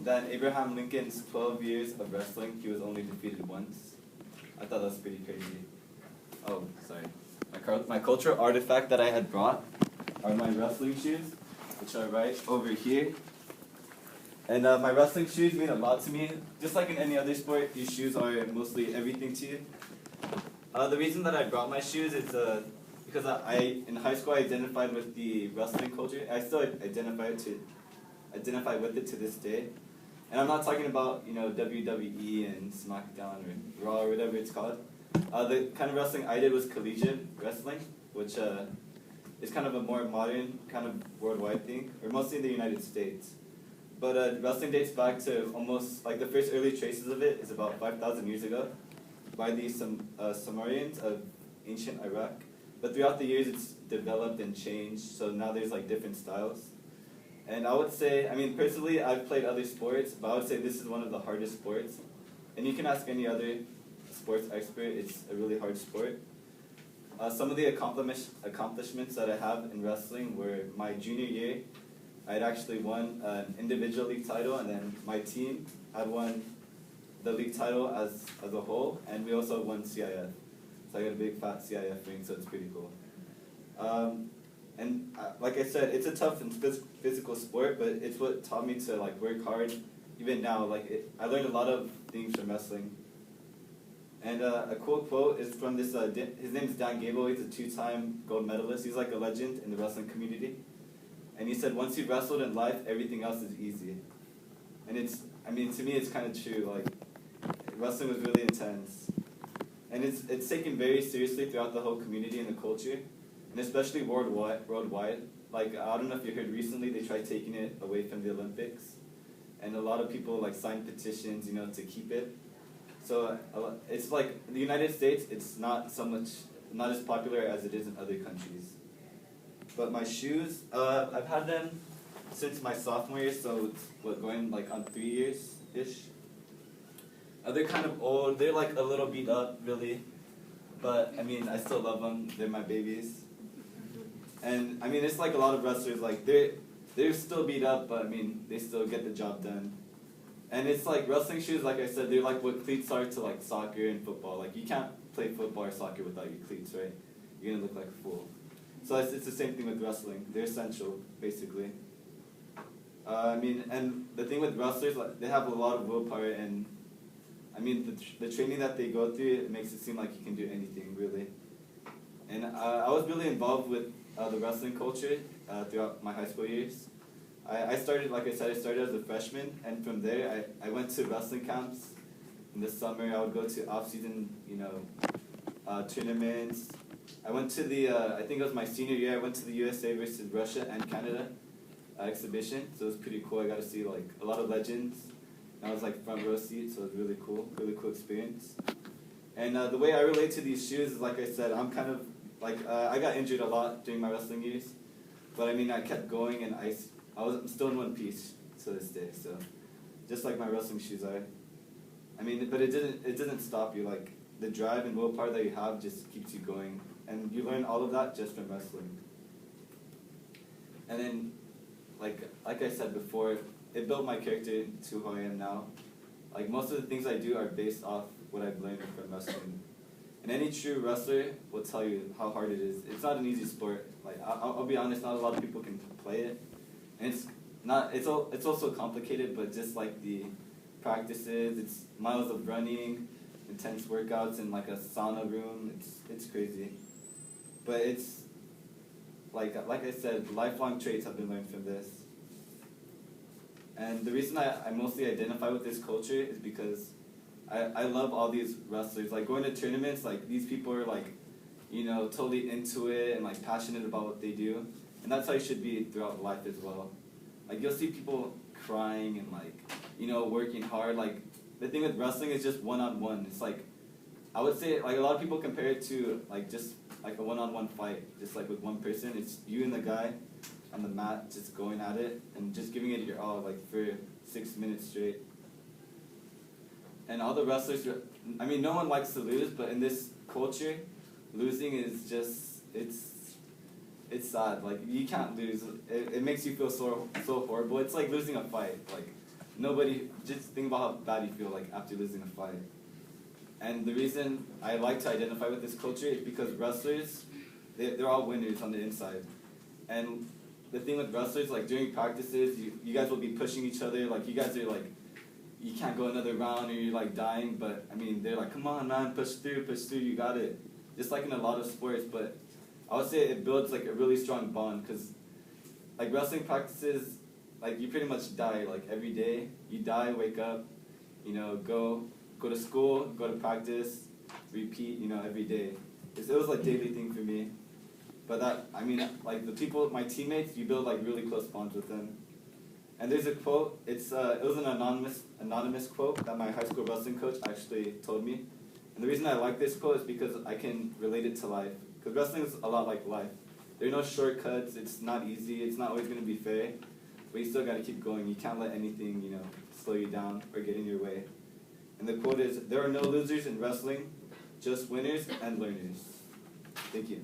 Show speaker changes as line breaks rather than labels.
that in Abraham Lincoln's 12 years of wrestling, he was only defeated once. I thought that was pretty crazy. Oh, sorry. My cultural artifact that I had brought are my wrestling shoes, which are right over here. And my wrestling shoes mean a lot to me. Just like in any other sport, these shoes are mostly everything to you. The reason that I brought my shoes is because I in high school I identified with the wrestling culture. I still identify with it to this day. And I'm not talking about WWE and SmackDown or Raw or whatever it's called. The kind of wrestling I did was collegiate wrestling, which is kind of a more modern kind of worldwide thing, or mostly in the United States. But wrestling dates back to almost, like the first early traces of it is about 5,000 years ago by the Sumerians of ancient Iraq. But throughout the years it's developed and changed, so now there's like different styles. And I would say, personally I've played other sports, but I would say this is one of the hardest sports. And you can ask any other sports expert, it's a really hard sport. Some of the accomplishments that I have in wrestling were my junior year, I had actually won an individual league title, and then my team had won the league title as a whole, and we also won CIF. So I got a big fat CIF ring, so it's pretty cool. Like I said, it's a tough and physical sport, but it's what taught me to like work hard. Even now, I learned a lot of things from wrestling. And a cool quote is from this, his name is Dan Gable, he's a 2-time gold medalist. He's like a legend in the wrestling community. And he said, once you've wrestled in life, everything else is easy. And to me it's kind of true, like, wrestling was really intense. And it's taken very seriously throughout the whole community and the culture, and especially worldwide. Like, I don't know if you heard recently, they tried taking it away from the Olympics. And a lot of people, like, signed petitions, to keep it. So, it's like, in the United States, it's not as popular as it is in other countries. But my shoes, I've had them since my sophomore year, so it's going like on 3 years-ish. They're kind of old, they're like a little beat up, really. But, I still love them, they're my babies. And, it's like a lot of wrestlers, like, they're still beat up, but, they still get the job done. And it's like, wrestling shoes, like I said, they're like what cleats are to, like, soccer and football. Like, you can't play football or soccer without your cleats, right? You're gonna look like a fool. So it's the same thing with wrestling. They're essential, basically. And the thing with wrestlers, like, they have a lot of willpower, and the training that they go through, it makes it seem like you can do anything, really. And I was really involved with the wrestling culture throughout my high school years. I started, like I said, I started as a freshman, and from there I went to wrestling camps. In the summer, I would go to off-season, tournaments. I went to I think it was my senior year, I went to the USA versus Russia and Canada exhibition, so it was pretty cool. I got to see like a lot of legends, and I was like front row seat, so it was really cool experience. And the way I relate to these shoes is, like I said, I'm kind of, like, I got injured a lot during my wrestling years, but I kept going, and I'm still in one piece to this day, so just like my wrestling shoes are. But it didn't stop you, like, the drive and willpower that you have just keeps you going. And you learn all of that just from wrestling. And then, like I said before, it built my character to who I am now. Like, most of the things I do are based off what I've learned from wrestling. And any true wrestler will tell you how hard it is. It's not an easy sport. Like, I'll be honest, not a lot of people can play it. And it's also complicated, but just like the practices, it's miles of running, intense workouts in like a sauna room. It's crazy. But it's, like I said, lifelong traits have been learned from this. And the reason I mostly identify with this culture is because I love all these wrestlers. Like, going to tournaments, like, these people are like, totally into it and like passionate about what they do. And that's how you should be throughout life as well. Like, you'll see people crying and like, working hard. Like, the thing with wrestling is just one-on-one. It's like, I would say, like, a lot of people compare it to like just like a one-on-one fight, just like with one person. It's you and the guy on the mat just going at it and just giving it your all, like, for 6 minutes straight. And all the wrestlers, no one likes to lose, but in this culture, losing is just, it's sad. Like, you can't lose. It makes you feel so horrible. It's like losing a fight. Like, nobody, just think about how bad you feel like after losing a fight. And the reason I like to identify with this culture is because wrestlers, they're all winners on the inside. And the thing with wrestlers, like during practices, you guys will be pushing each other, like you guys are like, you can't go another round or you're like dying, but I mean, they're like, come on man, push through, you got it. Just like in a lot of sports, but I would say it builds like a really strong bond, because like wrestling practices, like you pretty much die like every day. You die, wake up, you know, go to school, go to practice, repeat, you know, every day. It was like daily thing for me. But that, I mean, like the people, my teammates, you build like really close bonds with them. And there's a quote, it was an anonymous quote that my high school wrestling coach actually told me. And the reason I like this quote is because I can relate it to life. Because wrestling is a lot like life. There are no shortcuts, it's not easy, it's not always going to be fair. But you still got to keep going. You can't let anything, you know, slow you down or get in your way. And the quote is, there are no losers in wrestling, just winners and learners. Thank you.